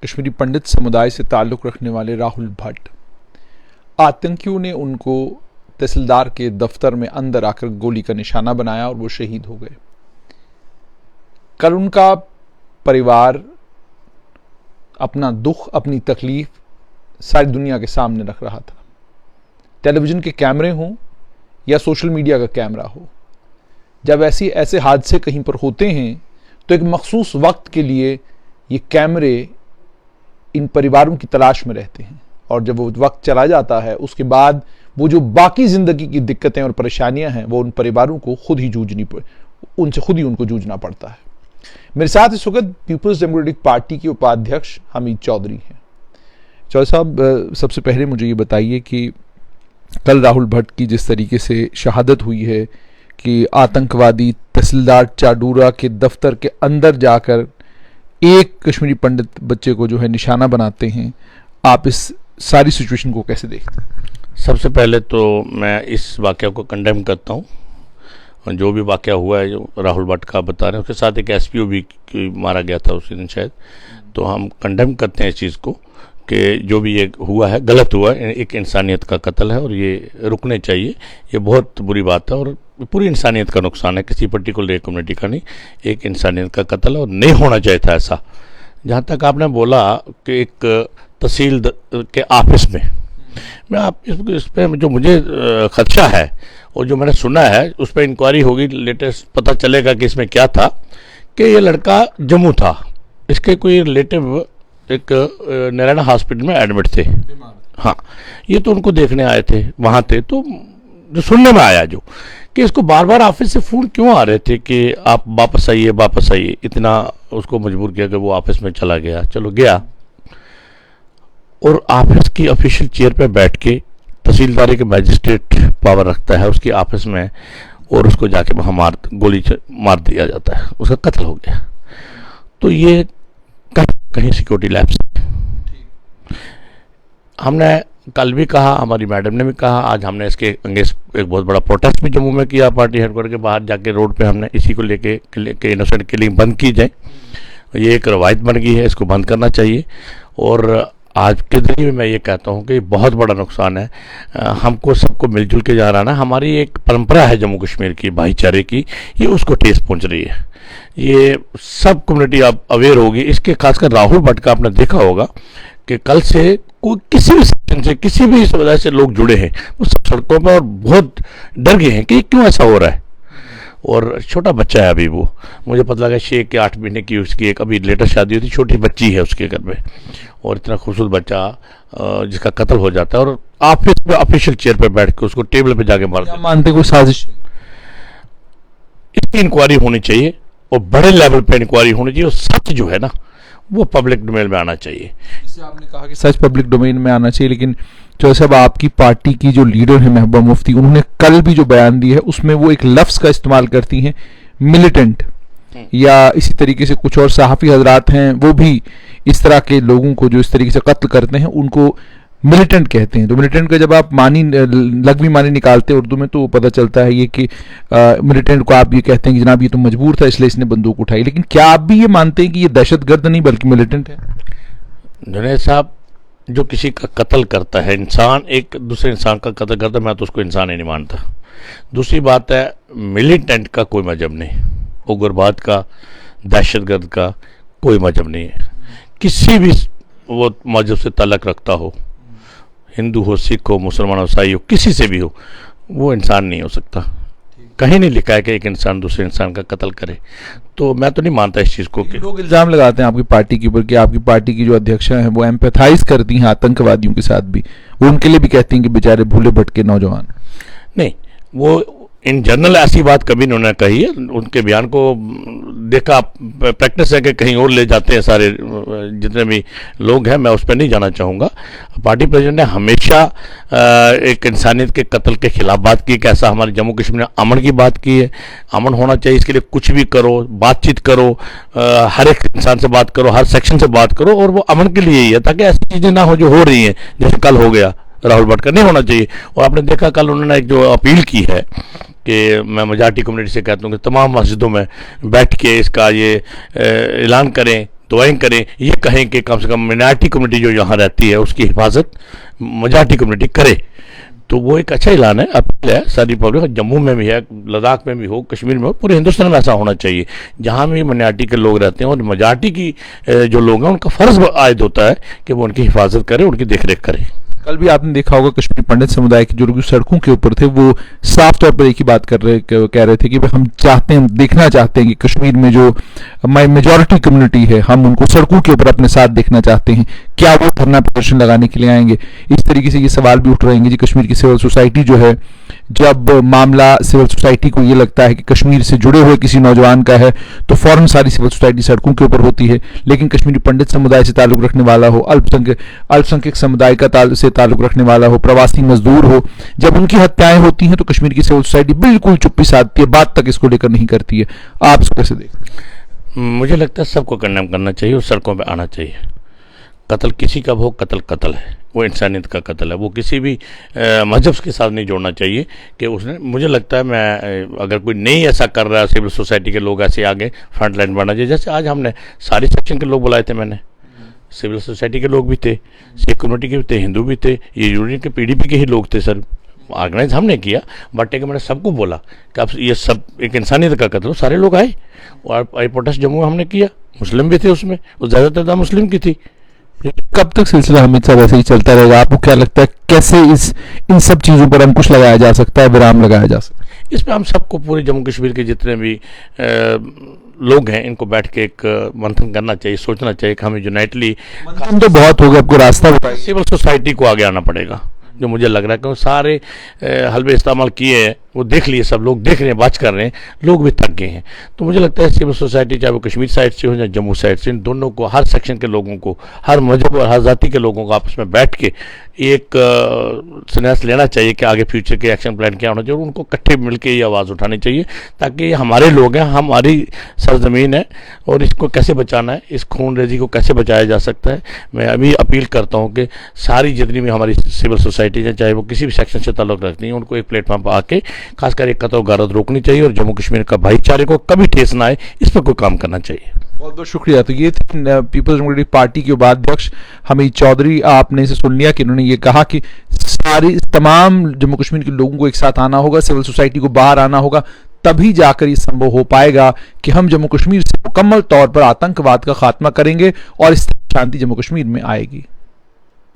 कश्मीरी पंडित समुदाय से ताल्लुक़ रखने वाले राहुल भट्ट, आतंकियों ने उनको तहसीलदार के दफ्तर में अंदर आकर गोली का निशाना बनाया और वो शहीद हो गए। कल उनका परिवार अपना दुख, अपनी तकलीफ सारी दुनिया के सामने रख रहा था। टेलीविज़न के कैमरे हों या सोशल मीडिया का कैमरा हो, जब ऐसे हादसे कहीं पर होते हैं तो एक मखसूस वक्त के लिए ये कैमरे इन परिवारों की तलाश में रहते हैं, और जब वो वक्त चला जाता है उसके बाद वो जो बाकी ज़िंदगी की दिक्कतें और परेशानियां हैं वो उन परिवारों को खुद ही उनको जूझना पड़ता है। मेरे साथ इस वक्त पीपल्स डेमोक्रेटिक पार्टी के उपाध्यक्ष हमीद चौधरी हैं। चौधरी साहब, सबसे पहले मुझे ये बताइए कि कल राहुल भट्ट की जिस तरीके से शहादत हुई है कि आतंकवादी तहसीलदार चाडूरा के दफ्तर के अंदर जाकर एक कश्मीरी पंडित बच्चे को जो है निशाना बनाते हैं, आप इस सारी सिचुएशन को कैसे देखते हैं? सबसे पहले तो मैं इस वाक़या को कंडेम करता हूँ। जो भी वाक़या हुआ है जो राहुल भट्ट का बता रहे हैं, उसके साथ एक एसपीओ भी मारा गया था उसी दिन शायद, तो हम कंडेम करते हैं इस चीज़ को कि जो भी ये हुआ है गलत हुआ है, एक इंसानियत का कत्ल है और ये रुकने चाहिए। ये बहुत बुरी बात है और पूरी इंसानियत का नुकसान है, किसी पर्टिकुलर कम्युनिटी का नहीं, एक इंसानियत का कत्ल है और नहीं होना चाहिए था ऐसा। जहाँ तक आपने बोला कि एक तहसील के ऑफिस में, मैं आप इस पर जो मुझे खदशा है और जो मैंने सुना है उस पर इंक्वायरी होगी, लेटेस्ट पता चलेगा कि इसमें क्या था कि ये लड़का जम्मू था, इसके कोई रिलेटिव एक नारायण हॉस्पिटल में एडमिट थे। हाँ, ये तो उनको देखने आए थे, वहाँ थे, तो जो सुनने में आया जो कि इसको बार बार ऑफिस से फ़ोन क्यों आ रहे थे कि आप वापस आइए, इतना उसको मजबूर किया कि वो ऑफिस में चला गया। चलो गया और ऑफिस की ऑफिशियल चेयर पे बैठ के तहसीलदारी के मैजिस्ट्रेट पावर रखता है उसकी ऑफिस में, और उसको जाके वहाँ गोली मार दिया जाता है, उसका कत्ल हो गया। तो ये कहीं सिक्योरिटी लैप्स। हमने कल भी कहा, हमारी मैडम ने भी कहा, आज हमने इसके अंगेंस्ट एक बहुत बड़ा प्रोटेस्ट भी जम्मू में किया, पार्टी हेडक्वार्टर के बाहर जाके रोड पे हमने इसी को लेके कि इनोसेंट किलिंग बंद की जाए। ये एक रवायत बन गई है, इसको बंद करना चाहिए। और आज के दिन में मैं ये कहता हूँ कि बहुत बड़ा नुकसान है, हमको सबको मिलजुल के जा रहा है। हमारी एक परंपरा है जम्मू कश्मीर की भाईचारे की, ये उसको ठेस पहुँच रही है। ये सब कम्युनिटी अब अवेयर होगी इसके। खासकर राहुल भट्ट का आपने देखा होगा कि कल से कोई किसी भी सेक्शन से, किसी भी वजह से लोग जुड़े हैं, वो सब सड़कों पर और बहुत डर गए हैं कि क्यों ऐसा हो रहा है। और छोटा बच्चा है अभी, वो मुझे पता लगा 6 के 8 महीने की उसकी एक अभी लेटेस्ट शादी हुई थी, छोटी बच्ची है उसके घर में, और इतना खूबसूरत बच्चा जिसका कत्ल हो जाता है और ऑफिस में ऑफिशियल चेयर पर बैठ के उसको टेबल पे जाके मारते। मानते कोई साजिश? इसकी इंक्वायरी होनी चाहिए और बड़े लेवल पे इंक्वायरी होनी चाहिए, और सच जो है ना वो पब्लिक डोमेन में आना चाहिए। जैसे आपने कहा कि सच पब्लिक डोमेन में आना चाहिए, लेकिन चौधरी साहब आपकी पार्टी की जो लीडर है महबूबा मुफ्ती, उन्होंने कल भी जो बयान दिया है उसमें वो एक लफ्ज़ का इस्तेमाल करती हैं, मिलिटेंट, या इसी तरीके से कुछ और सहाफ़ी हजरात हैं वो भी इस तरह के लोगों को जो इस तरीके से कत्ल करते हैं उनको मिलिटेंट कहते हैं। तो मिलिटेंट का जब आप लघवी मानी निकालते हैं उर्दू में तो पता चलता है ये कि मिलिटेंट को आप ये कहते हैं कि जनाब ये तो मजबूर था इसलिए इसने बंदूक उठाई। लेकिन क्या आप भी ये मानते हैं कि ये दहशतगर्द नहीं बल्कि मिलिटेंट है? जुनैद साहब, जो किसी का कत्ल करता है, इंसान एक दूसरे इंसान का कत्ल करता है, मैं तो उसको इंसान ही नहीं मानता। दूसरी बात है, मिलिटेंट का कोई मजहब नहीं, उग्रवाद का, दहशतगर्द का कोई मजहब नहीं है। किसी भी वो मजहब से ताल्लुक़ रखता हो, हिंदू हो, सिख हो, मुसलमान हो, ईसाई हो, किसी से भी हो, वो इंसान नहीं हो सकता। कहीं नहीं लिखा है कि एक इंसान दूसरे इंसान का कत्ल करे। तो मैं तो नहीं मानता इस चीज़ को। कि लोग इल्ज़ाम लगाते हैं आपकी पार्टी के ऊपर कि आपकी पार्टी की जो अध्यक्षा हैं वो एम्पैथाइज करती हैं आतंकवादियों के साथ भी, वो उनके लिए भी कहती हैं कि बेचारे भूले भटके नौजवान। नहीं, वो इन जनरल ऐसी बात कभी उन्होंने कही है। उनके बयान को देखा, प्रैक्टिस है कि कहीं और ले जाते हैं सारे जितने भी लोग हैं, मैं उस पर नहीं जाना चाहूँगा। पार्टी प्रेसिडेंट ने हमेशा एक इंसानियत के कत्ल के खिलाफ बात की कि ऐसा हमारे जम्मू कश्मीर में अमन की बात की है, अमन होना चाहिए, इसके लिए कुछ भी करो, बातचीत करो, हर एक इंसान से बात करो, हर सेक्शन से बात करो, और वो अमन के लिए ही है ताकि ऐसी चीज़ें ना हो जो हो रही हैं, जैसे कल हो गया राहुल भट्ट का। नहीं होना चाहिए। और आपने देखा कल उन्होंने एक जो अपील की है कि मैं मेजॉरिटी कम्युनिटी से कहता हूँ कि तमाम मस्जिदों में बैठ के इसका ये ऐलान करें दुआएं करें, ये कहें कि कम से कम मिनारिटी कम्युनिटी जो यहाँ रहती है उसकी हिफाजत मेजॉरिटी कम्युनिटी करे। तो वो एक अच्छा ऐलान है, अपील है सारी पब्लिक, जम्मू में भी है, लद्दाख में भी हो, कश्मीर में हो, पूरे हिंदुस्तान में ऐसा होना चाहिए। जहाँ भी माइनॉरिटी के लोग रहते हैं और मेजॉरिटी की जो लोग हैं उनका फ़र्ज आयद होता है कि वो उनकी हिफाजत करें, उनकी देखरेख करें। कल भी आपने देखा होगा कश्मीरी पंडित समुदाय के जो लोग सड़कों के ऊपर थे वो साफ तौर पर एक ही बात कह रहे थे कि हम चाहते हैं, देखना चाहते हैं कि कश्मीर में जो मेजॉरिटी कम्युनिटी है हम उनको सड़कों के ऊपर अपने साथ देखना चाहते हैं। क्या वो धरना प्रदर्शन लगाने के लिए आएंगे? इस तरीके से ये सवाल भी उठ रहेंगे जी। कश्मीर की सिविल सोसाइटी जो है, जब मामला सिविल सोसाइटी को ये लगता है कि कश्मीर से जुड़े हुए किसी नौजवान का है तो फौरन सारी सिविल सोसाइटी सड़कों के ऊपर होती है। लेकिन कश्मीरी पंडित समुदाय से ताल्लुक रखने वाला हो, अल्पसंख्यक समुदाय का से ताल्लुक रखने वाला हो, प्रवासी मजदूर हो, जब उनकी हत्याएं होती हैं तो कश्मीर की सिविल सोसाइटी बिल्कुल चुप्पी साधती है, बात तक इसको लेकर नहीं करती है। आप इसको कैसे देखते हैं? मुझे लगता है सबको कंडेम करना चाहिए और सड़कों पे आना चाहिए। कत्ल किसी का हो, कत्ल है, वो इंसानियत का कत्ल है, वो किसी भी मजहब के साथ नहीं जोड़ना चाहिए कि उसने। मुझे लगता है मैं अगर कोई नहीं ऐसा कर रहा है, सिविल सोसाइटी के लोग ऐसे आगे फ्रंट लाइन बढ़ना चाहिए। जैसे आज हमने सारी सेक्शन के लोग बुलाए थे, मैंने सिविल सोसाइटी के लोग भी थे, सिख कम्युनिटी के भी थे, हिंदू भी थे, ये यूनियन के पीडीपी के ही लोग थे सर। ऑर्गेनाइज हमने किया, बट एक मैंने सबको बोला कि अब ये सब एक इंसानियत का कत्ल हो। सारे लोग आए और प्रोटेस्ट जम्मू में हमने किया, मुस्लिम भी थे उसमें, वो ज़्यादातर मुस्लिम की थी। कब तक सिलसिला हमेशा वैसे ही चलता रहेगा? आपको क्या लगता है कैसे इन सब चीज़ों पर अंकुश लगाया जा सकता है, विराम लगाया जा सकता है? इस पर हम सबको, पूरे जम्मू कश्मीर के जितने भी लोग हैं, इनको बैठ के एक मंथन करना चाहिए, सोचना चाहिए कि हमें यूनाइटली। मंथन तो बहुत हो गया, आपको रास्ता बताइए। सिविल सोसाइटी को आगे आना पड़ेगा, जो मुझे लग रहा है कि वो सारे हलवे इस्तेमाल किए हैं, वो देख लिए, सब लोग देख रहे हैं, बात कर रहे हैं, लोग भी थक गए हैं। तो मुझे लगता है सिविल सोसाइटी, चाहे वो कश्मीर साइड से हो या जम्मू साइड से, इन दोनों को, हर सेक्शन के लोगों को, हर मजहब और हर जाति के लोगों को आपस में बैठ के एक संन्यास लेना चाहिए कि आगे फ्यूचर के एक्शन प्लान क्या होना चाहिए, और उनको इकट्ठे मिलकर ये आवाज़ उठानी चाहिए, ताकि ये हमारे लोग हैं, हमारी सरजमीन है, और इसको कैसे बचाना है, इस खून रेजी को कैसे बचाया जा सकता है। मैं अभी अपील करता हूँ कि सारी जितनी भी हमारी सिविल सोसाइटी है, चाहे वो किसी भी सेक्शन से ताल्लुक रखती हैं, उनको एक प्लेटफॉर्म पर आके खासकर एक कत्ल गारत रोकनी चाहिए और जम्मू कश्मीर का भाईचारे को कभी ठेस ना आए, इस पर कोई काम करना चाहिए। बहुत बहुत शुक्रिया। तो ये थे पीपल्स डेमोक्रेटिक पार्टी के उपाध्यक्ष हमीद चौधरी। आपने इसे सुन लिया कि उन्होंने ये कहा कि सारी तमाम जम्मू कश्मीर के लोगों को एक साथ आना होगा, सिविल सोसाइटी को बाहर आना होगा, तभी जाकर ये संभव हो पाएगा कि हम जम्मू कश्मीर से मुकम्मल तौर पर आतंकवाद का खात्मा करेंगे और इस शांति जम्मू कश्मीर में आएगी।